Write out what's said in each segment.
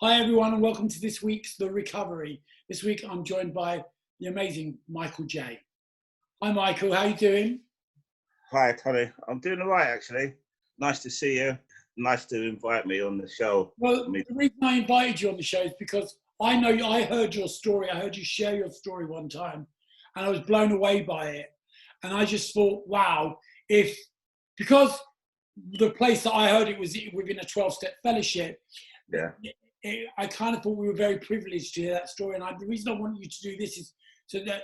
Hi everyone and welcome to this week's The Recovery. This week I'm joined by the amazing Michael J. Hi Michael, how you doing? Hi Tony, I'm doing all right actually. Nice to see you. Nice to invite me on the show. Well, the reason I invited you on the show is because I heard your story. I heard you share your story one time and I was blown away by it. And I just thought, wow, because the place that I heard it was within a 12-step fellowship, Yeah. I kind of thought we were very privileged to hear that story. And the reason I want you to do this is so that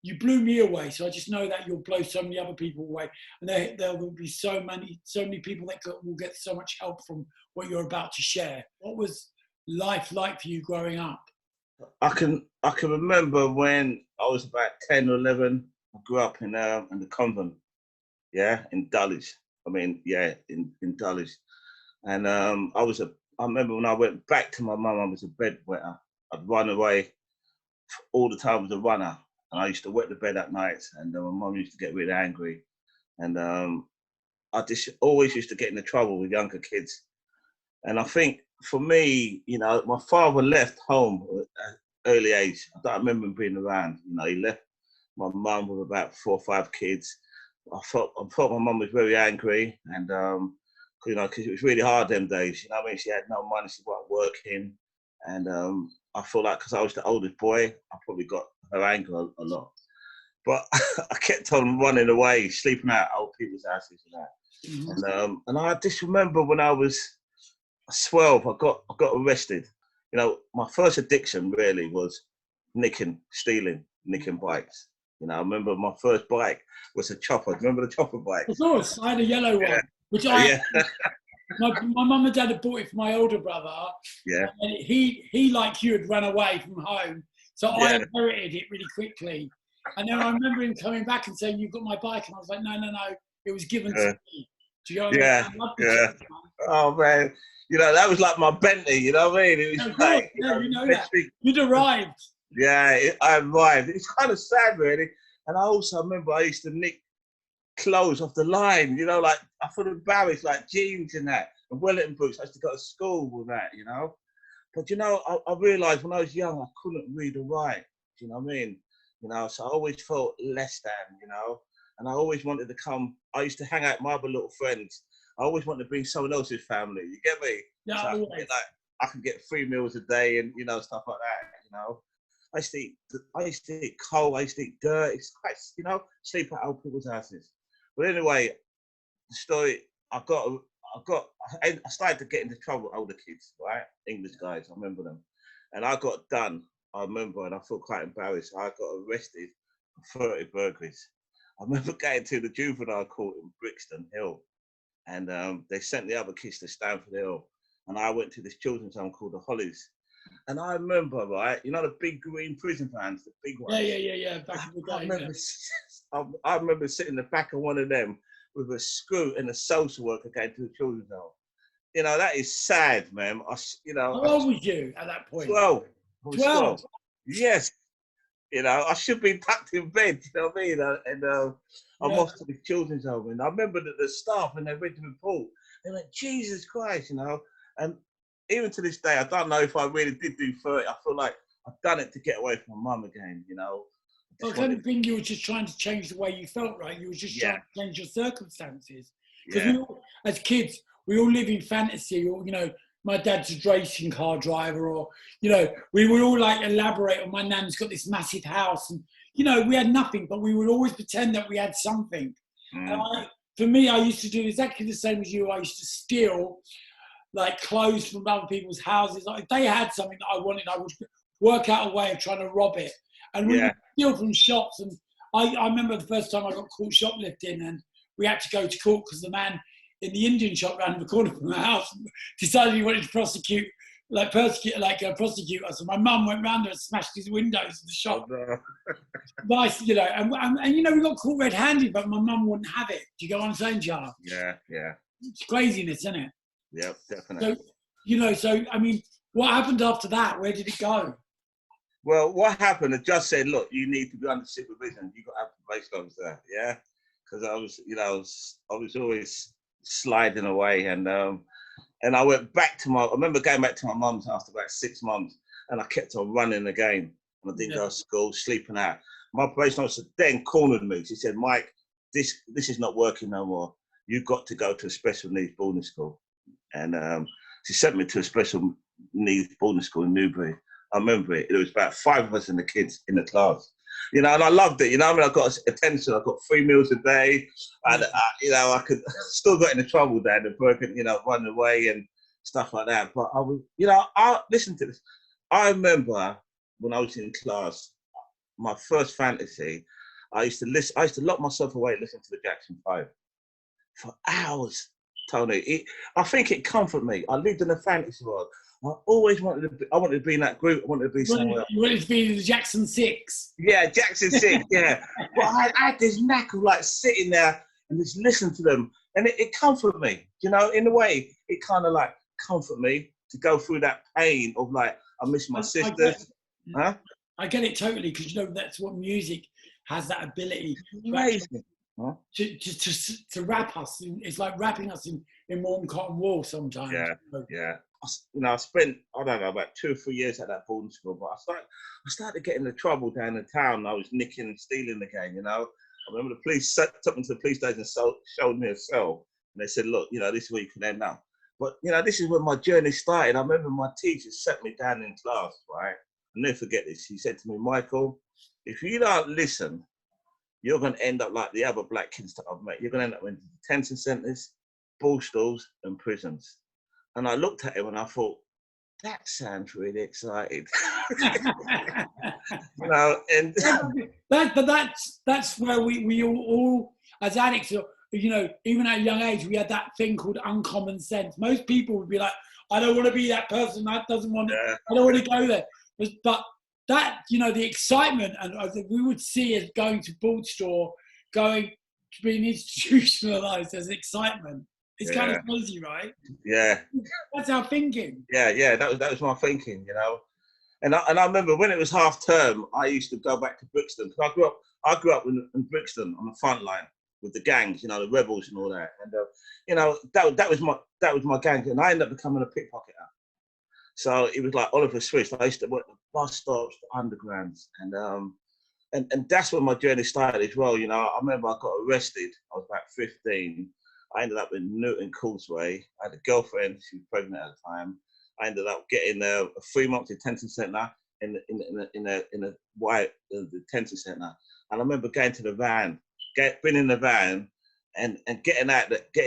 you blew me away. So I just know that you'll blow so many other people away. And there will be so many people that will get so much help from what you're about to share. What was life like for you growing up? I can remember when I was about 10 or 11, I grew up in the convent, in Dulwich. In Dulwich. And I remember when I went back to my mum, I was a bedwetter. I'd run away all the time as a runner. And I used to wet the bed at night, and my mum used to get really angry. And I just always used to get into trouble with younger kids. And I think for me, my father left home at an early age. I don't remember him being around. He left my mum with about 4 or 5 kids. I thought my mum was very angry, and because it was really hard them days. She had no money, she wasn't working, and I feel like because I was the oldest boy, I probably got her anger a lot. But I kept on running away, sleeping out at old people's houses and that. Mm-hmm. And I just remember when I was 12, I got arrested. My first addiction really was stealing bikes. I remember my first bike was a chopper. Remember the chopper bike? Of course, I had a yellow one, which my mum and dad had bought it for my older brother. Yeah. And he like you had run away from home, so I inherited it really quickly. And then I remember him coming back and saying, "You've got my bike," and I was like, "No, it was given to me." Do you know what I mean? Yeah. Oh man, that was like my Bentley. You know what I mean? It was that. You'd arrived. Yeah, I arrived. It's kind of sad, really. And I also remember I used to nick clothes off the line. Like I feel embarrassed, like jeans and that, and Wellington boots. I used to go to school with that. But I realised when I was young, I couldn't read or write. Do you know what I mean? So I always felt less than. And I always wanted to come. I used to hang out with my other little friends. I always wanted to bring someone else's family. You get me? Yeah. So I could get 3 meals a day and stuff like that. I used to eat coal. I used to eat dirt. It's quite, sleep at old people's houses. But anyway, the story I started to get into trouble with older kids, right? English guys, I remember them, and I got done. I remember, and I felt quite embarrassed. I got arrested for 30 burglaries. I remember going to the juvenile court in Brixton Hill, and they sent the other kids to Stamford Hill, and I went to this children's home called the Hollies. And I remember, right, the big green prison vans, the big ones. Yeah. Back in the day. I remember sitting in the back of one of them with a screw and a social worker going to the children's home. That is sad, man. How old was you at that point? 12. 12. Yes. I should be tucked in bed, you know what I mean? And I'm off to the children's home. And I remember that the staff, when they read the report, they went, Jesus Christ, And even to this day, I don't know if I really did do 30. I feel like I've done it to get away from my mum again, Well, I don't think you were just trying to change the way you felt, right? You were just trying to change your circumstances. Because as kids, we all live in fantasy, or, my dad's a racing car driver, or, we would all like elaborate on my nan's got this massive house. And, we had nothing, but we would always pretend that we had something. And for me, I used to do exactly the same as you. I used to steal like clothes from other people's houses. Like, if they had something that I wanted, I would work out a way of trying to rob it. And we would steal from shops. And I remember the first time I got caught shoplifting, and we had to go to court because the man in the Indian shop around the corner from the house decided he wanted to prosecute us. And my mum went round there and smashed his windows in the shop. Nice, and we got caught red-handed, but my mum wouldn't have it. Do you get what I'm saying, Jar? Yeah. It's craziness, isn't it? Yeah, definitely. So, what happened after that? Where did it go? Well, what happened, it just said, look, you need to be under supervision. You got to have probation officer, because I was always sliding away, and And I went back to I remember going back to my mum's house about 6 months, and I kept on running again. And I didn't go to school, sleeping out. My probation officer then cornered me. She said, Mike, this is not working no more. You've got to go to a special needs boarding school. And she sent me to a special needs boarding school in Newbury. I remember it. There was about 5 of us in the kids in the class. You know, and I loved it. You know, I mean, I got attention. I got 3 meals a day. And, you know, I could still got into trouble there, the broken, you know, running away and stuff like that. But I was, you know, I listen to this. I remember when I was in class, my first fantasy, I used to lock myself away listening to the Jackson 5 for hours, Tony. I think it comforted me. I lived in a fantasy world. I always wanted to be in that group. I wanted to be somewhere else. You wanted to be the Jackson 6. Yeah, Jackson 6, yeah. But I had this knack of like sitting there and just listening to them. And it comforted me, you know, in a way, it kind of like comforted me to go through that pain of like, I miss my sisters. I get it totally, because, you know, that's what music has, that ability to wrap us. It's like wrapping us in warm cotton wool sometimes. Yeah, yeah. You know, I spent, I don't know, about 2 or 3 years at that boarding school, but I started getting into trouble down in town. I was nicking and stealing again, you know. I remember the police took me to the police station and showed me a cell. And they said, look, you know, this is where you can end up. But, you know, this is when my journey started. I remember my teacher sat me down in class, right? I'll never forget this. He said to me, Michael, if you don't listen, you're going to end up like the other black kids that I've met. You're going to end up in detention centres, ball stalls and prisons. And I looked at him and I thought, that sounds really exciting. You know, and that's where we all as addicts, you know, even at a young age, we had that thing called uncommon sense. Most people would be like, I don't want to be that person. That doesn't want to, I don't want to go there. But that, you know, the excitement, and I think we would see as going to board store, going to being institutionalized as excitement. It's kind of crazy, right? Yeah. That's our thinking. Yeah, that was my thinking, you know. And I remember when it was half term, I used to go back to Brixton. Because I grew up in Brixton on the front line with the gangs, you know, the rebels and all that. And you know, that was my gang, and I ended up becoming a pickpocketer. So it was like Oliver Twist. I used to work the bus stops, the undergrounds, and that's when my journey started as well. You know, I remember I got arrested. I was about 15. I ended up in Newton Causeway. I had a girlfriend. She was pregnant at the time. I ended up getting a 3-month detention centre in a white detention centre. And I remember going to the van, being in the van, and getting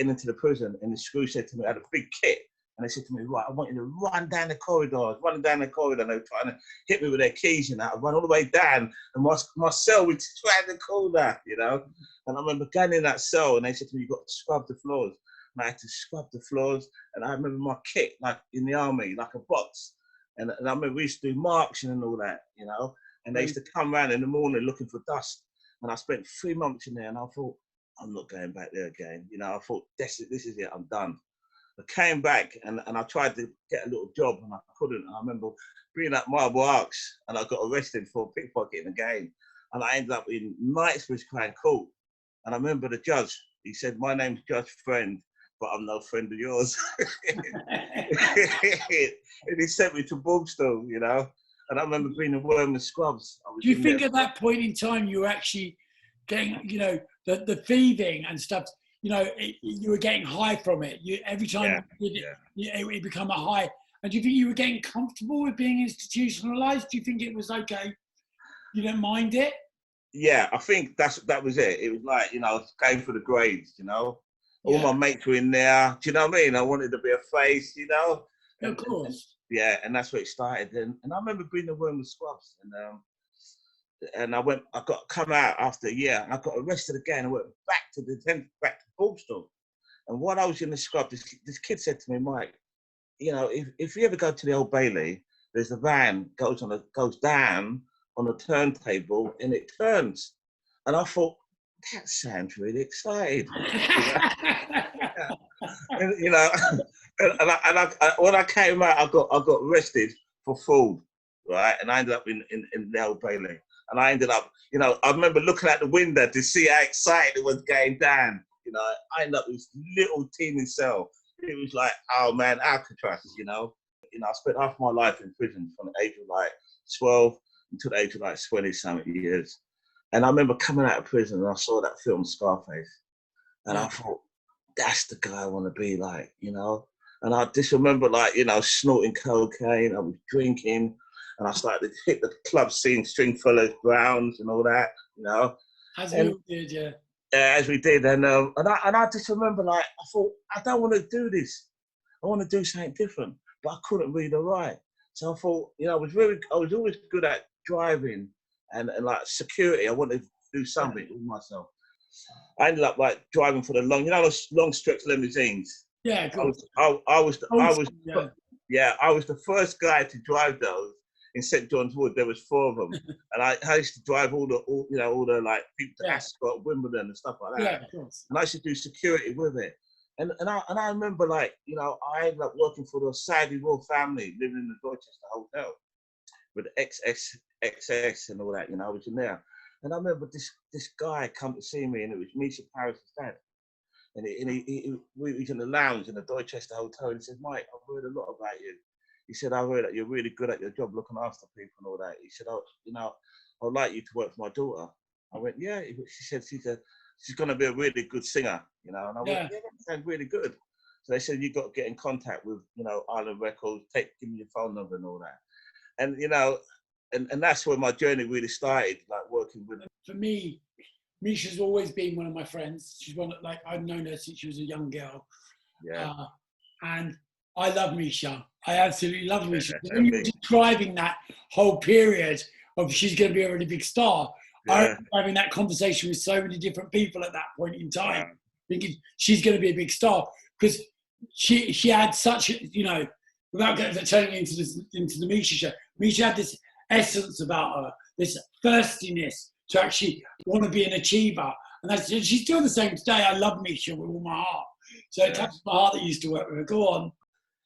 into the prison. And the screw said to me, I had a big kit. And they said to me, right, I want you to run down the corridor. I was running down the corridor, and they were trying to hit me with their keys and that. I run all the way down, and my cell was just around the corner, you know. And I remember going in that cell, and they said to me, you've got to scrub the floors. And I had to scrub the floors. And I remember my kit, like in the army, like a box. And I remember we used to do marching and all that, you know. And they used to come around in the morning looking for dust. And I spent 3 months in there, and I thought, I'm not going back there again. You know, I thought, this is it, I'm done. I came back and I tried to get a little job, and I couldn't. I remember being at Marble Arcs, and I got arrested for pickpocketing again. And I ended up in Knightsbridge Crown Court. And I remember the judge, he said, my name's Judge Friend, but I'm no friend of yours. And he sent me to Brixton, you know. And I remember being a worm in scrubs. Do you think at that point in time you were actually getting, you know, the thieving and stuff, you know, you were getting high from it? Every time you did it, it became a high. And do you think you were getting comfortable with being institutionalized? Do you think it was okay? You don't mind it? Yeah, I think that was it. It was like, you know, I was going for the grades, you know. All my mates were in there. Do you know what I mean? I wanted to be a face, you know. Of course. And that's where it started. And I remember being a worm with scrubs. And I got come out after a year, and I got arrested again. I went back to Brixton. And while I was in the scrub, this kid said to me, Mike, you know, if you ever go to the Old Bailey, there's a van goes down on a turntable and it turns. And I thought, that sounds really exciting. And, you know, and when I came out, I got arrested for fraud, right? And I ended up in the Old Bailey. And I ended up, you know, I remember looking out the window to see how excited it was going down. You know, I ended up in this little teeny cell. it was like, oh man, Alcatraz, you know. I spent half my life in prison from the age of like 12 until the age of like 20-something years. And I remember coming out of prison and I saw that film Scarface. And I thought, that's the guy I want to be like, you know. And I just remember like, you know, snorting cocaine, I was drinking, and I started to hit the club scene, Stringfellows, Browns and all that, you know. As we all did, yeah. As we did. And I just remember like, I thought, I don't want to do this. I want to do something different, but I couldn't read or write. So I thought, you know, I was always good at driving and like security. I wanted to do something with myself. I ended up like driving for the those long stretch limousines. Yeah, good. I was the first guy to drive those in St John's Wood. There was 4 of them, and I used to drive all the like people to Ascot, Wimbledon, and stuff like that. Yeah, of course. And I used to do security with it. And I remember like, you know, I ended up working for the Saudi royal family, living in the Dorchester Hotel with XS and all that. You know, I was in there. And I remember this guy come to see me, and it was Misha Paris' dad. And we was in the lounge in the Dorchester Hotel, and he said, Mike, I've heard a lot about you. He said, I heard that you're really good at your job looking after people and all that. He said, you know, I'd like you to work for my daughter. I went, yeah. She said, she's going to be a really good singer, you know. And I went, yeah, that sounds really good. So they said, you got to get in contact with, you know, Island Records, give me your phone number and all that. And, you know, and that's where my journey really started, like working with them. For me, Misha's always been one of my friends. She's one like I've known her since she was a young girl. Yeah. And I love Misha. I absolutely love Misha. When you were describing that whole period of she's going to be a really big star, I remember having that conversation with so many different people at that point in time, thinking she's going to be a big star because she had such, you know, without turning into the Misha show, Misha had this essence about her, this thirstiness to actually want to be an achiever. And she's still the same today. I love Misha with all my heart. So it touches my heart that you used to work with her. Go on.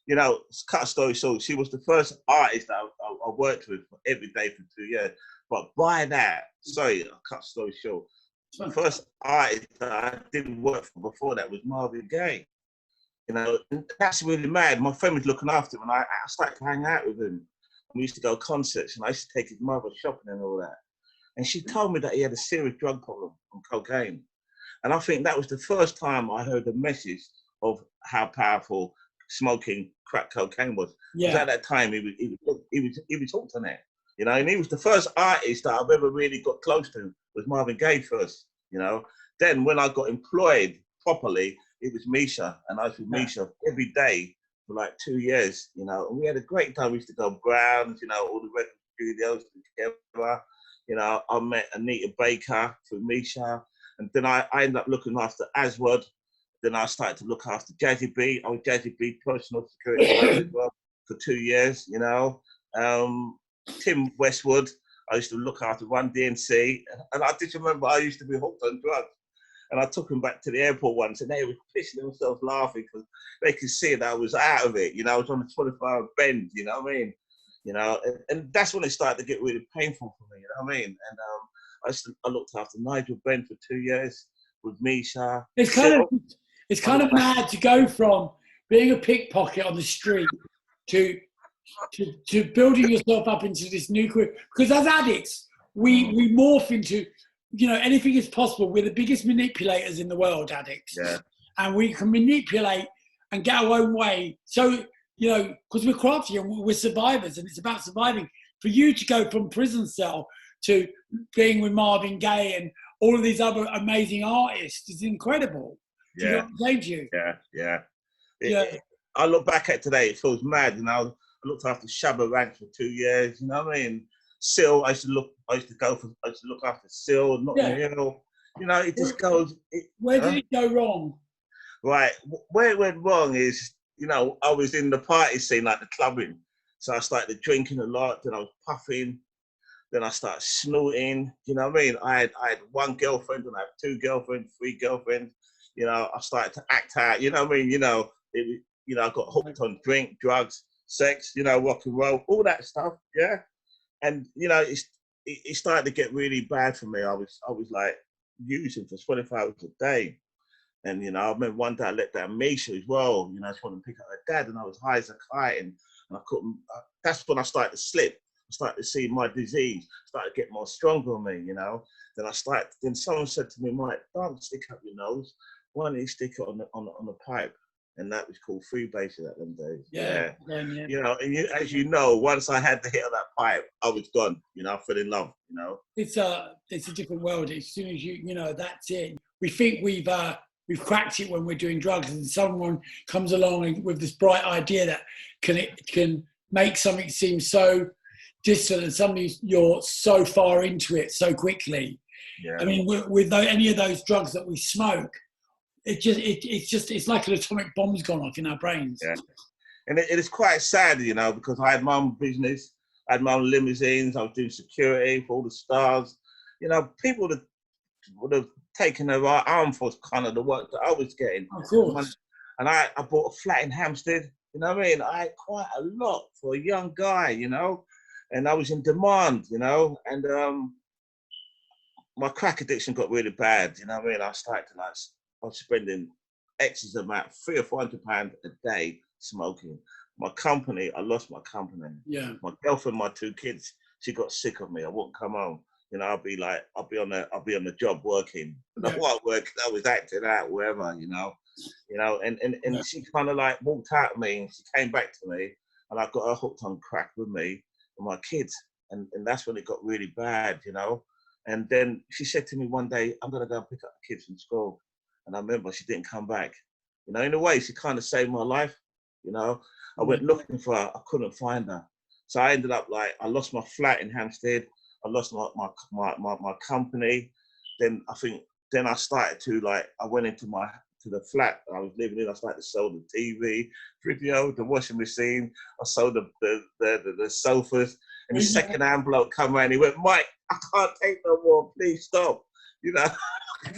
You know, cut a story short, she was the first artist that I worked with every day for 2 years. But by that, sorry, I'll cut a story short. The first artist that I didn't work for before that was Marvin Gaye. You know, and that's really mad. My friend was looking after him, and I started to hang out with him. We used to go to concerts, and I used to take his mother shopping and all that. And she told me that he had a serious drug problem on cocaine. And I think that was the first time I heard the message of how powerful smoking crack cocaine was. Because at that time, he was hooked on it. You know, and he was the first artist that I've ever really got close to, was Marvin Gaye first, you know. Then when I got employed properly, it was Misha, and I was with Misha every day for like 2 years, you know, and we had a great time. We used to go Browns, you know, all the record studios together. You know, I met Anita Baker through Misha, and then I ended up looking after Aswad. Then I started to look after Jazzy B. I was Jazzy B personal security as well for 2 years, you know. Tim Westwood, I used to look after Run DMC, and I just remember I used to be hooked on drugs. And I took him back to the airport once, and they were pissing themselves laughing because they could see that I was out of it. You know, I was on a 24-hour bend, you know what I mean? You know, and that's when it started to get really painful for me, you know what I mean? And I looked after Nigel Benn for 2 years with Misha. It's kind of mad to go from being a pickpocket on the street to building yourself up into this new career. Because as addicts, we morph into, you know, anything is possible. We're the biggest manipulators in the world, addicts. Yeah. And we can manipulate and get our own way. So, you know, because we're crafty and we're survivors, and it's about surviving. For you to go from prison cell to being with Marvin Gaye and all of these other amazing artists is incredible. Do you know what I'm saying to you? Yeah. I look back at today, it feels mad. You know, I looked after Shabba Ranks for 2 years. You know what I mean? Sil, I used to look after Sil, Notting Hill. You know, it just goes. Where did it go wrong? Right, where it went wrong is, you know, I was in the party scene, like the clubbing. So I started drinking a lot, then I was puffing, then I started snorting, you know what I mean? I had one girlfriend, and I had 2 girlfriends, 3 girlfriends. You know, I started to act out, you know what I mean? You know, I got hooked on drink, drugs, sex, you know, rock and roll, all that stuff, yeah? And, you know, it started to get really bad for me. I was like using for 25 hours a day. And, you know, I remember one day I let down Misha as well. You know, I just wanted to pick up her dad, and I was high as a kite, and I couldn't. That's when I started to slip. I started to see my disease started to get more stronger on me, you know. Then someone said to me, Mike, don't stick up your nose. Why don't you stick it on the pipe? And that was called freebasing at them days. Yeah. You know, and as you know, once I had the hit of that pipe, I was gone. You know, I fell in love. You know, it's a different world. As soon as you know, that's it. We think we've cracked it when we're doing drugs, and someone comes along with this bright idea that can make something seem so distant, and suddenly you're so far into it so quickly. Yeah. I mean, with any of those drugs that we smoke, it's like an atomic bomb's gone off in our brains. Yeah. And it is quite sad, you know, because I had my own business, I had my own limousines, I was doing security for all the stars. You know, people would have taken their arm for kind of the work that I was getting. Of course. And I bought a flat in Hampstead, you know what I mean? I had quite a lot for a young guy, you know, and I was in demand, you know, and my crack addiction got really bad, you know what I mean? I was spending excess amount, £300 or £400 a day smoking. My company, I lost my company. Yeah. My girlfriend, my 2 kids, she got sick of me. I wouldn't come home. You know, I'll be on the job working. Yeah. I wasn't working. I was acting out, wherever. You know, and yeah. She kind of like walked out of me, and she came back to me, and I got her hooked on crack with me and my kids, and that's when it got really bad. You know, and then she said to me one day, "I'm gonna go and pick up the kids from school," and I remember she didn't come back. You know, in a way, she kind of saved my life. You know, I went looking for her, I couldn't find her, so I ended up I lost my flat in Hampstead. I lost my company. Then I started to I went into the flat I was living in. I started to sell the TV, video, the washing machine. I sold the sofas. And the second-hand bloke come around. He went, "Mike, I can't take no more. Please stop." You know.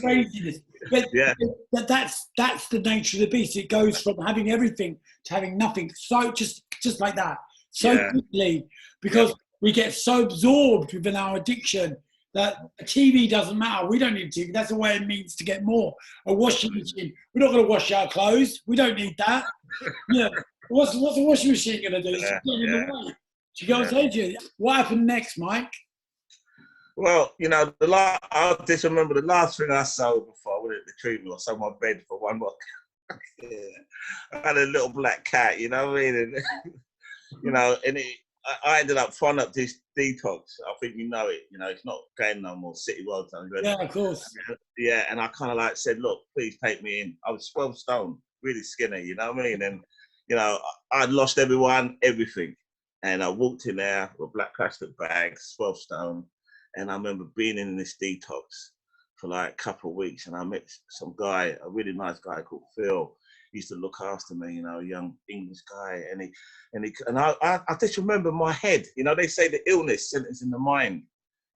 Craziness. But yeah. That's the nature of the beast. It goes from having everything to having nothing. So just like that. So quickly, because we get so absorbed within our addiction that a TV doesn't matter. We don't need a TV. That's a way it means to get more. A washing machine. We're not going to wash our clothes. We don't need that. Yeah. What's the washing machine going to do? It's getting in the way. She goes, "Hey, you. What happened next, Mike?" Well, you know, I just remember the last thing I sold before I went into treatment. I sold my bed for £1. I had a little black cat, you know what I mean? And, you know, and I ended up throwing up this detox. I think you know it. You know, it's not going no more. City World Time. Yeah, of course. Yeah, and I kind of said, "Look, please take me in." I was 12 stone, really skinny. You know what I mean? And you know, I'd lost everything, and I walked in there with black plastic bags, 12 stone, and I remember being in this detox for a couple of weeks, and I met some guy, a really nice guy called Phil. He used to look after me, you know, a young English guy, and I just remember my head. You know, they say the illness centers in the mind.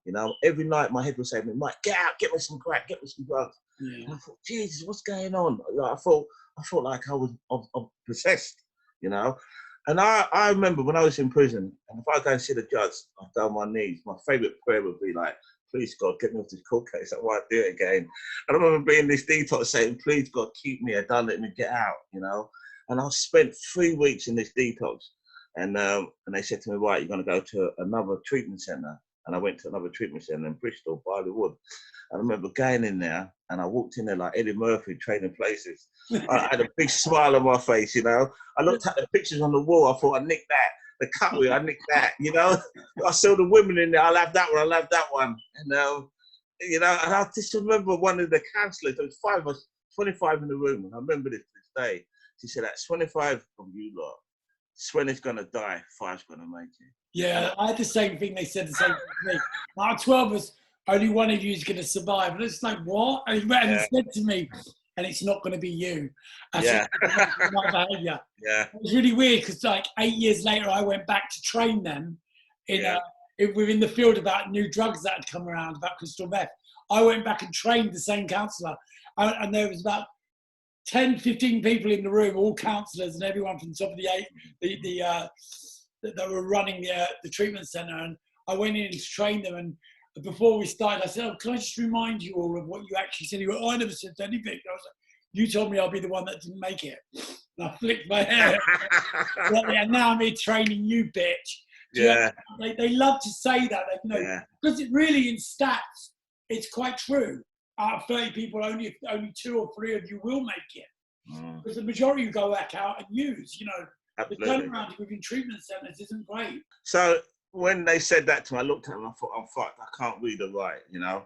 You know, every night my head would say to me, "Mike, get out, get me some crack, get me some drugs." Yeah. And I thought, Jesus, what's going on? I felt like I was possessed, you know. And I remember when I was in prison, and if I go and see the judge, I'd go on my knees. My favorite prayer would be "Please God, get me off this court case. I won't do it again." And I remember being in this detox saying, "Please God, keep me. Don't let me get out," you know. And I spent 3 weeks in this detox, and they said to me, "Right, you're going to go to another treatment centre." And I went to another treatment centre in Bristol, by the wood. I remember going in there, and I walked in there like Eddie Murphy, Trading Places. I had a big smile on my face, you know. I looked at the pictures on the wall. I thought, I nicked that. The cutlery, I nicked that, you know. I saw the women in there. I'll have that one. I'll have that one. And, you know, and I just remember one of the counsellors, there was 5 of us, 25 in the room. And I remember this to this day. She said, "That's 25 from you lot. Swen is going to die, 5's going to make it." Yeah, I had the same thing. They said the same thing to me. Out of 12 of us, only one of you is going to survive. And it's like, what? And he said to me, "And it's not going to be you." My behaviour. Yeah. It was really weird because 8 years later, I went back to train them within the field about new drugs that had come around, about crystal meth. I went back and trained the same counsellor. And there was about 10, 15 people in the room, all counsellors and everyone from top of the 8, that were running the treatment centre. And I went in to train them. And before we started, I said, "Oh, can I just remind you all of what you actually said?" He went, "Oh, I never said anything." I was like, you told me I'll be the one that didn't make it. And I flicked my hair. And now I'm here training you, bitch. Yeah. They love to say that, because it really, in stats, it's quite true. Out of 30 people, only 2 or 3 of you will make it. Because the majority go back out and use, The turnaround within treatment centres isn't great. So when they said that to me, I looked at them and I thought, I'm fucked, I can't read or write, Yeah.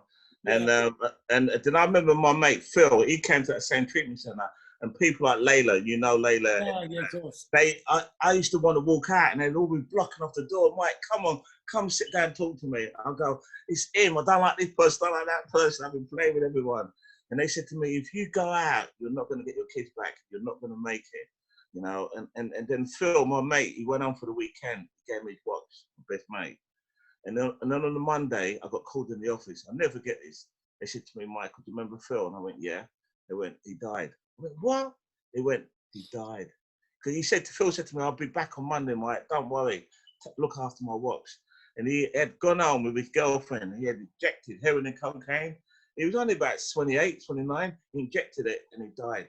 And then I remember my mate Phil, he came to that same treatment centre, and people like Layla, Layla. Yeah, of course. I used to want to walk out and they'd all be blocking off the door. Mike, come on, come sit down and talk to me. I'll go, it's him, I don't like this person, I don't like that person, I've been playing with everyone. And they said to me, if you go out, you're not going to get your kids back, you're not going to make it. And then Phil, my mate, he went on for the weekend, he gave me his watch, my best mate. And then on the Monday, I got called in the office. I'll never forget this. They said to me, Mike, do you remember Phil? And I went, yeah. They went, he died. I went, what? They went, he died. Because Phil said to me, I'll be back on Monday, Mike. Don't worry. Look after my watch. And he had gone home with his girlfriend. He had injected heroin and cocaine. He was only about 28, 29. He injected it and he died.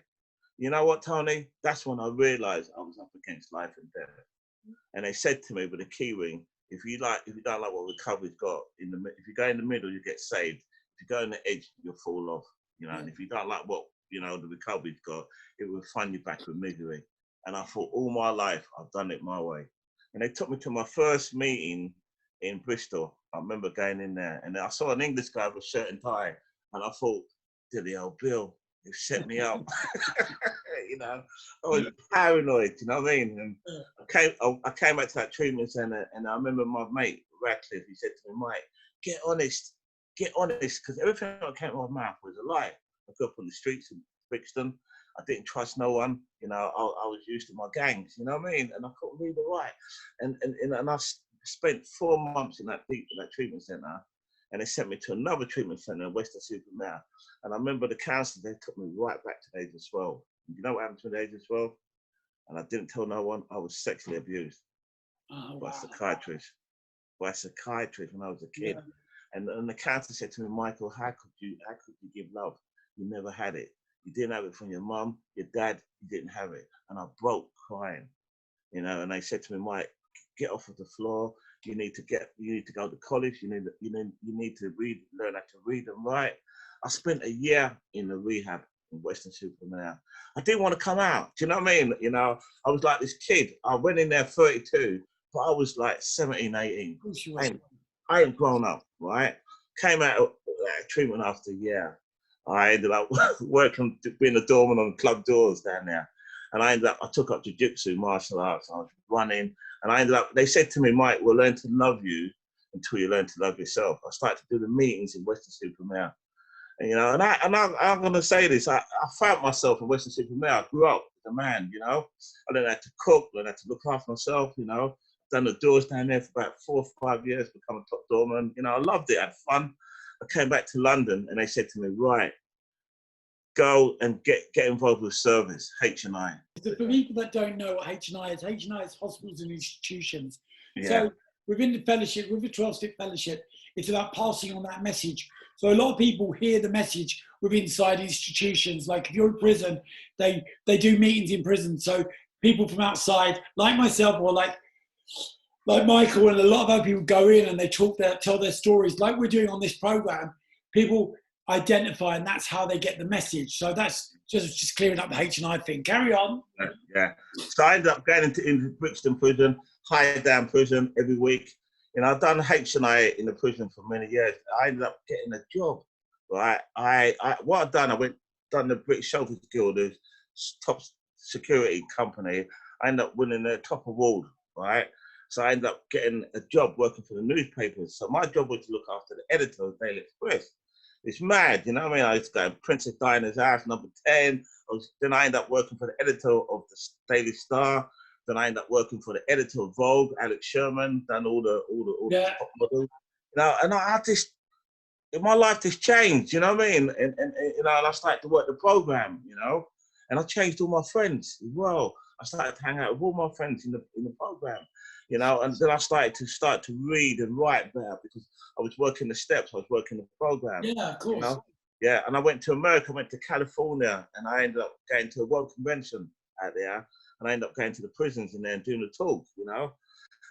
You know what, Tony? That's when I realised I was up against life and death. And they said to me with a key ring, if you don't like what recovery's got, if you go in the middle, you get saved. If you go on the edge, you'll fall off. And if you don't like what the recovery's got, it will fund you back with misery. And I thought all my life I've done it my way. And they took me to my first meeting in Bristol. I remember going in there, and I saw an English guy with a shirt and tie, and I thought, Dilly old Bill, you set me up. I was paranoid, you know what I mean? And I came back to that treatment centre, and I remember my mate, Radcliffe, he said to me, Mike, get honest, because everything that came out of my mouth was a lie. I grew up on the streets of Brixton. I didn't trust no one, I was used to my gangs, you know what I mean? And I couldn't read or write. And I spent 4 months in that treatment centre, and they sent me to another treatment centre in Western-super-Mare. And I remember the counsellor, they took me right back to the age of 12. You know what happened to me at the age of 12? And I didn't tell no one. I was sexually abused by a psychiatrist. When I was a kid. Yeah. And the counsellor said to me, Michael, how could you give love? You never had it. You didn't have it from your mum, your dad, you didn't have it. And I broke crying, and they said to me, Mike, get off of the floor. You need to go to college. You need to learn how to read and write. I spent a year in the rehab in Western-super-Mare. I didn't want to come out. Do you know what I mean? I was like this kid. I went in there 32, but I was like 17, 18. I ain't grown up, right? Came out of treatment after a year. I ended up working, being a doorman on club doors down there. And I took up jiu-jitsu, martial arts. I was running. And they said to me, Mike, we'll learn to love you until you learn to love yourself. I started to do the meetings in Western-super-Mare. And I'm going to say this, I found myself in Western-super-Mare. I grew up as a man, I learned how to cook, learned how to look after myself, done the doors down there for about 4 or 5 years, become a top doorman. I loved it, I had fun. I came back to London and they said to me, right, go and get involved with service, H&I. For people that don't know what H&I is hospitals and institutions. Yeah. So within the fellowship, with the 12-step fellowship, it's about passing on that message. So a lot of people hear the message with inside institutions. Like if you're in prison, they do meetings in prison. So people from outside, like myself or like Michael and a lot of other people go in and they tell their stories like we're doing on this program. People identify, and that's how they get the message. So that's just clearing up the H&I thing. Carry on. Yeah. So I ended up going into Brixton Prison, higher down prison every week. I've done H&I in the prison for many years. I ended up getting a job, right? What I've done, done the British Chauffeurs Guild, the top security company. I ended up winning the top award, right? So I ended up getting a job working for the newspapers. So my job was to look after the editor of Daily Express. It's mad, you know what I mean? I used to go to Princess Diana's house, number 10. Then I ended up working for the editor of the Daily Star. Then I ended up working for the editor of Vogue, Alex Sherman, done all the top models. And I just, my life just changed, you know what I mean? And I started to work the program, and I changed all my friends as well. I started to hang out with all my friends in the program, and then I started to read and write better because I was working the steps, I was working the program. Yeah, of course. Yeah, and I went to America, went to California, and I ended up going to a World Convention out there, and I ended up going to the prisons in there and doing a talk, you know.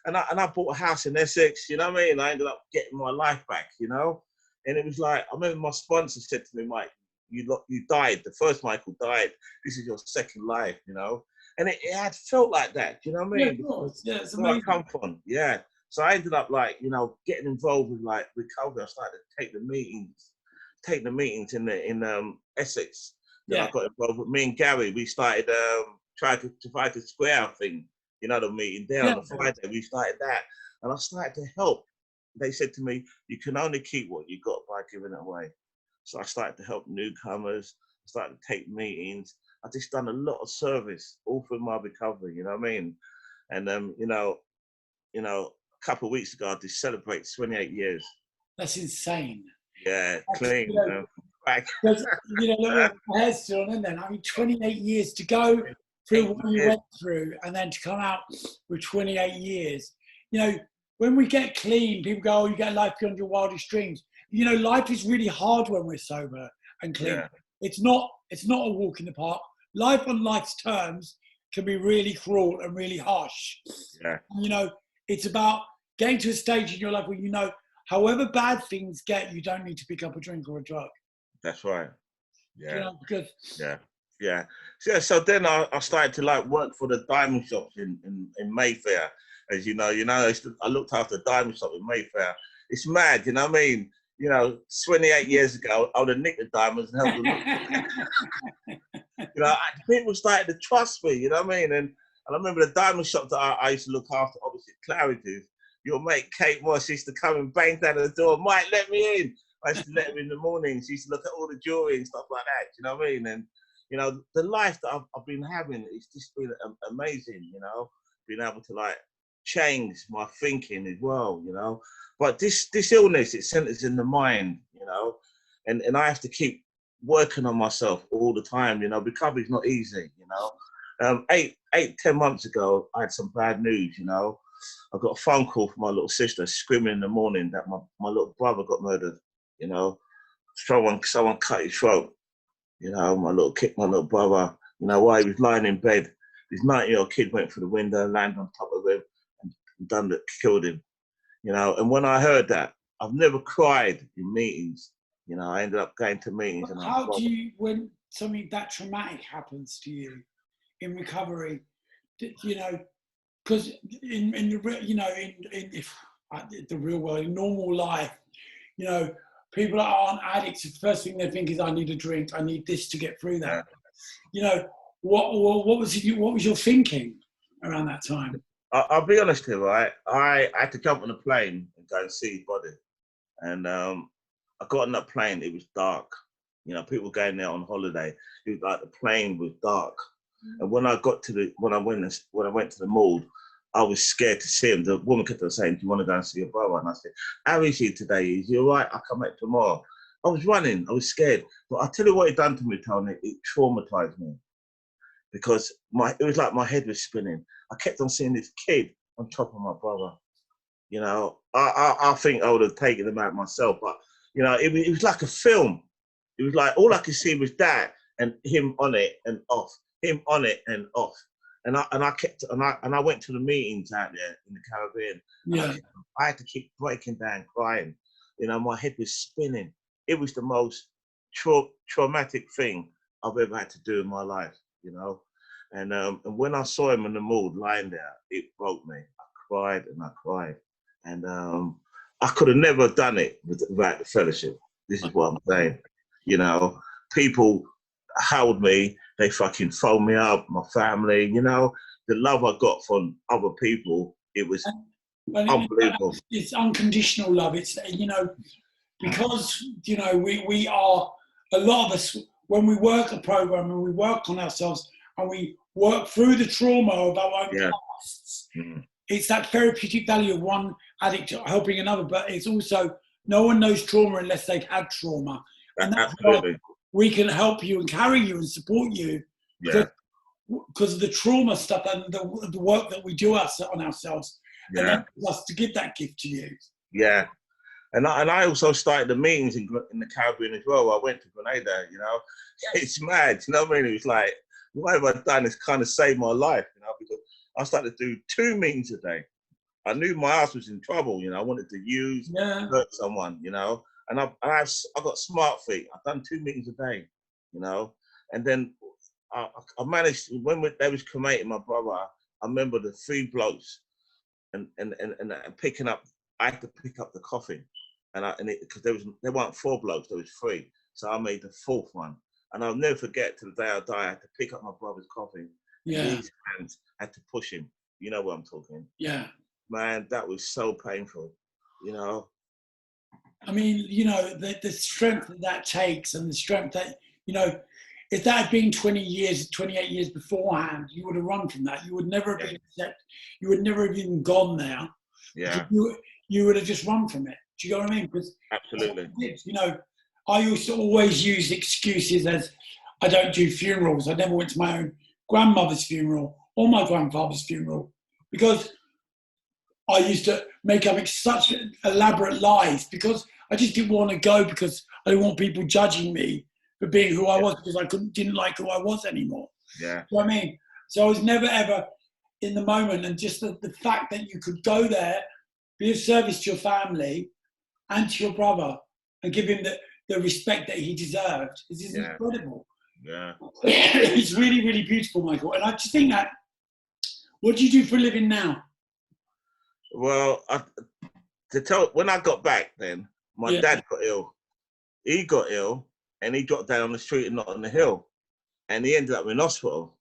And I bought a house in Essex, you know what I mean? I ended up getting my life back, you know. And it was like, I remember my sponsor said to me, Mike, you died. The first Michael died. This is your second life, you know. And it had felt like that, you know what I mean? Yeah, of course. Yeah, it's Where I amazing. come from, yeah. So I ended up like, you know, getting involved with like recovery. I started to take the meetings in Essex. Then I got involved with me and Gary. We started Trafalgar Square thing, you know, the meeting there on the Friday. We started that, and I started to help. They said to me, "You can only keep what you got by giving it away." So I started to help newcomers. I started to take meetings. I just done a lot of service all through my recovery. You know what I mean? And you know, a couple of weeks ago I just celebrated 28 years. That's insane. Yeah, clean. You know, because, you know, look, my hair's still on, and then I mean, 28 years to go through what you went through, and then to come out with 28 years. You know, when we get clean, people go, "Oh, you get life beyond your wildest dreams." You know, life is really hard when we're sober and clean. Yeah. It's not a walk in the park. Life on life's terms can be really cruel and really harsh. Yeah. And, you know, it's about getting to a stage in your life where you know, however bad things get, you don't need to pick up a drink or a drug. That's right. Yeah. You know, because yeah. So then I started to like work for the diamond shops in Mayfair. As you know, I looked after the diamond shop in Mayfair. It's mad, you know what I mean? You know, 28 years ago, I would have nicked the diamonds and helped them. You know, people started to trust me, you know what I mean? And I remember the diamond shop that I used to look after, obviously Claridge's. Your mate Kate Moss used to come and bang down the door, "Mike, let me in." I used to let him in the morning. She used to look at all the jewelry and stuff like that, you know what I mean? And, you know, the life that I've been having, it's just been amazing, you know, being able to like change my thinking as well, you know. But this illness, it centers in the mind, you know, and I have to keep working on myself all the time, you know. Recovery's not easy, you know. 10 months ago, I had some bad news, you know. I got a phone call from my little sister screaming in the morning that my little brother got murdered, you know. Someone cut his throat, you know, my little brother, you know, while he was lying in bed, this 90-year-old kid went through the window, landed on top of him and killed him, you know. And when I heard that, I've never cried in meetings, you know. I ended up going to meetings. And how do you, when something that traumatic happens to you in recovery, you know, because in the, you know, in the real world, in normal life, you know, people that aren't addicts, the first thing they think is, "I need a drink, I need this to get through that." Yeah. You know, what was your thinking around that time? I'll be honest here, right? I had to jump on a plane and go and see his body. And I got on that plane, it was dark. You know, people going there on holiday. It was like the plane was dark. And when I went to the morgue, I was scared to see him. The woman kept on saying, "Do you want to go and see your brother?" And I said, "How is he today? Is he all right? I'll come back tomorrow." I was running, I was scared. But I'll tell you what it done to me, Tony, it traumatized me. Because it was like my head was spinning. I kept on seeing this kid on top of my brother. You know, I think I would have taken him out myself, but you know, it was like a film. It was like all I could see was that and him on it and off, him on it and off. And I went to the meetings out there in the Caribbean. Yeah. I had to keep breaking down, crying. You know, my head was spinning. It was the most traumatic thing I've ever had to do in my life, you know. And when I saw him in the morgue lying there, it broke me. I cried and I cried. And I could have never done it without the fellowship. This is what I'm saying. You know, people held me, they fucking phoned me up, my family, you know, the love I got from other people, it was unbelievable. It's unconditional love. It's, you know, because, you know, we are, a lot of us, when we work a program and we work on ourselves and we work through the trauma of our own pasts, it's that therapeutic value of one addict helping another, but it's also, no one knows trauma unless they've had trauma. And that's why we can help you and carry you and support you because of the trauma stuff and the work that we do on ourselves. And that allows us to give that gift to you. Yeah. And I also started the meetings in the Caribbean as well. I went to Grenada, you know. It's mad, you know what I mean? It was like, what have I done? It's kind of saved my life, you know, because I started to do 2 meetings a day. I knew my ass was in trouble, you know. I wanted to hurt someone, you know. And I got smart feet. I've done 2 meetings a day, you know. And then I managed, when they was cremating my brother, I remember the 3 blokes and picking up, I had to pick up the coffin. Because there weren't 4 blokes, there was 3. So I made the 4th one. And I'll never forget till the day I die, I had to pick up my brother's coffin. Yeah. And these hands had to push him. You know what I'm talking? Yeah. Man, that was so painful, you know? I mean, you know, the strength that takes, and the strength that, you know, if that had been 20 years, 28 years beforehand, you would have run from that. You would never have been accepted. You would never have even gone there. Yeah. You would have just run from it. Do you know what I mean? Because absolutely. You know, I used to always use excuses as, I don't do funerals. I never went to my own grandmother's funeral or my grandfather's funeral, because I used to make up such elaborate lies, because I just didn't want to go, because I didn't want people judging me for being who I was, because I didn't like who I was anymore. Yeah. You know what I mean? So I was never ever in the moment, and just the fact that you could go there, be of service to your family and to your brother, and give him the respect that he deserved is incredible. Yeah. It's really, really beautiful, Michael. And I just think that, what do you do for a living now? Well, when I got back then, my dad got ill. He got ill and he dropped down on the street and not on the hill. And he ended up in hospital.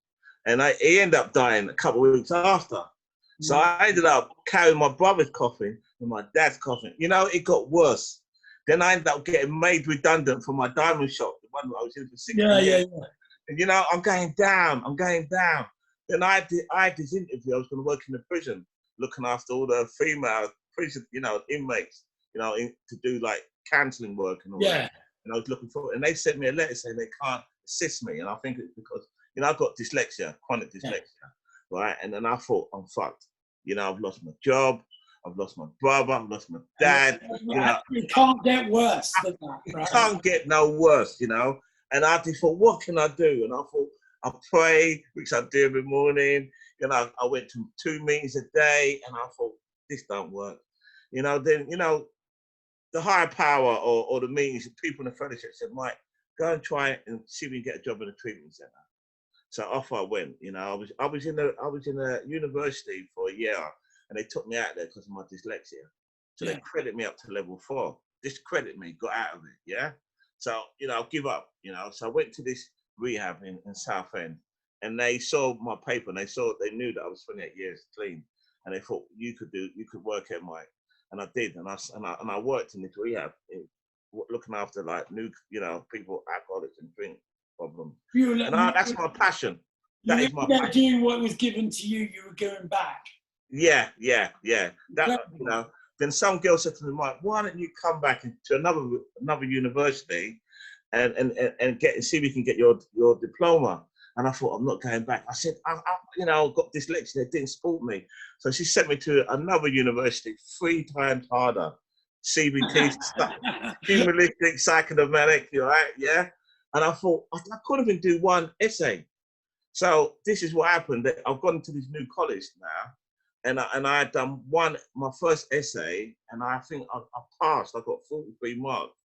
And he ended up dying a couple of weeks after. So I ended up carrying my brother's coffin and my dad's coffin. You know, it got worse. Then I ended up getting made redundant from my diamond shop, the one I was in for 6 years. And, you know, I'm going down. Then I had this interview. I was going to work in the prison, looking after all the female prison, you know, inmates, you know, to do like counselling work and all that. And I was looking for it. And they sent me a letter saying they can't assist me. And I think it's because, you know, I've got dyslexia, chronic dyslexia, right? And then I thought, I'm fucked. You know, I've lost my job. I've lost my brother. I've lost my dad. You know, it can't get worse than that, right? It can't get no worse, you know. And I just thought, what can I do? And I thought, I pray, which I do every morning. You know, I went to 2 meetings a day, and I thought, this don't work. You know, then, you know, the higher power or the meetings, people in the fellowship said, Mike, go and try it and see if you can get a job in a treatment centre. So off I went. You know, I was in a university for a year, and they took me out there because of my dyslexia. So they credit me up to level 4. Discredit me, got out of it. Yeah. So, you know, I'll give up. You know, so I went to this rehab in Southend, and they saw my paper, and they knew that I was 28 years clean, and they thought you could work here, Mike. And I did, and I worked in this rehab, looking after like new, you know, people, alcoholics and drink problems. And that's my passion. That is my passion. Doing what was given to you, you were going back. Yeah. That, you know. Then some girl said to me, Mike, why don't you come back to another university and see if we can get your diploma? And I thought, I'm not going back. I said, I you know, got dyslexia, they didn't support me. So she sent me to another university, 3 times harder. CBT, cumulative psychodramatic, right? Yeah. And I thought, I couldn't even do 1 essay. So this is what happened. I've gone to this new college now, and I had done my first essay, and I think I passed. I got 43 marks.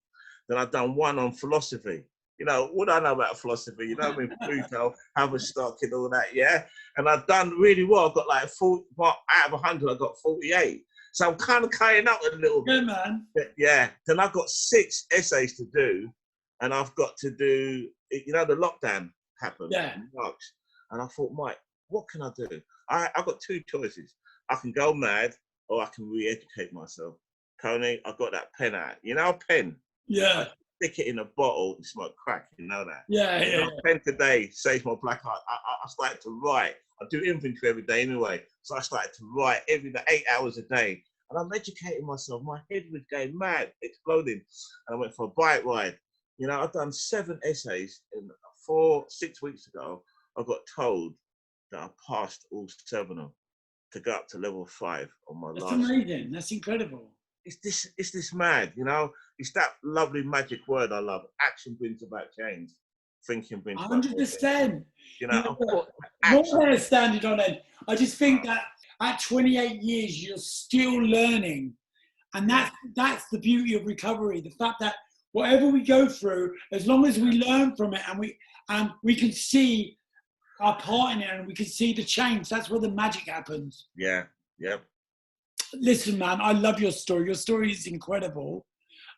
Then I've done 1 on philosophy. You know, what I know about philosophy, you know what I mean? Pluto, Haverstock and all that, yeah? And I've done really well. I've got like 40, out of 100, I got 48. So I'm kind of carrying up a little bit. Good man. Yeah. Then I've got 6 essays to do, and I've got to do, you know, the lockdown happened in March. And I thought, Mike, what can I do? I've got 2 choices. I can go mad, or I can re-educate myself. Tony, I've got that pen out. You know, a pen? Yeah. Stick it in a bottle and smoke crack, you know that? Yeah. Pen today saves my black heart. I started to write. I do inventory every day anyway. So I started to write every day, 8 hours a day. And I'm educating myself. My head was going mad, exploding. And I went for a bike ride. You know, I've done 7 essays. And 6 weeks ago, I got told that I passed all 7 of them to go up to level 5 on my last. That's amazing. That's incredible. it's this mad, you know. It's that lovely magic word I love. Action brings about change. Thinking brings about change. 100%. You know, More than standing on end. I just think that at 28 years, you're still learning. And that's the beauty of recovery. The fact that whatever we go through, as long as we learn from it and we can see our part in it and we can see the change, that's where the magic happens. Yeah, yep. Listen, man, I love your story. Your story is incredible.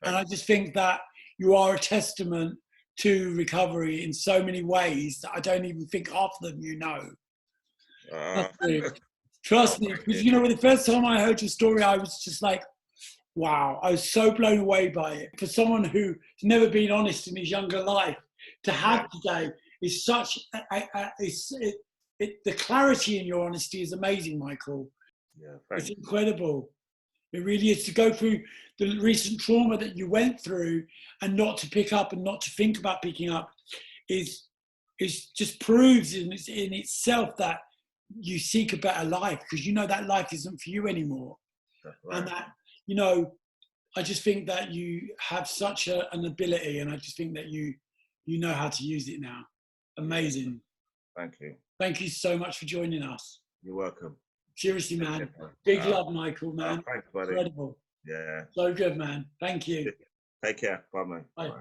And I just think that you are a testament to recovery in so many ways that I don't even think half of them you know. Trust me. Because, you know, the first time I heard your story, I was just like, wow, I was so blown away by it. For someone who's never been honest in his younger life, to have today is such, the clarity in your honesty is amazing, Michael. Yeah, it's incredible. It really is. To go through the recent trauma that you went through and not to pick up and not to think about picking up is just proves in itself that you seek a better life, because you know that life isn't for you anymore. Right. And that, you know, I just think that you have such an ability, and I just think that you know how to use it now. Amazing. Thank you. Thank you so much for joining us. You're welcome. Seriously, man. Big love, Michael, man. Thanks, buddy. Incredible. Yeah. So good, man. Thank you. Take care. Bye, man. Bye. Bye.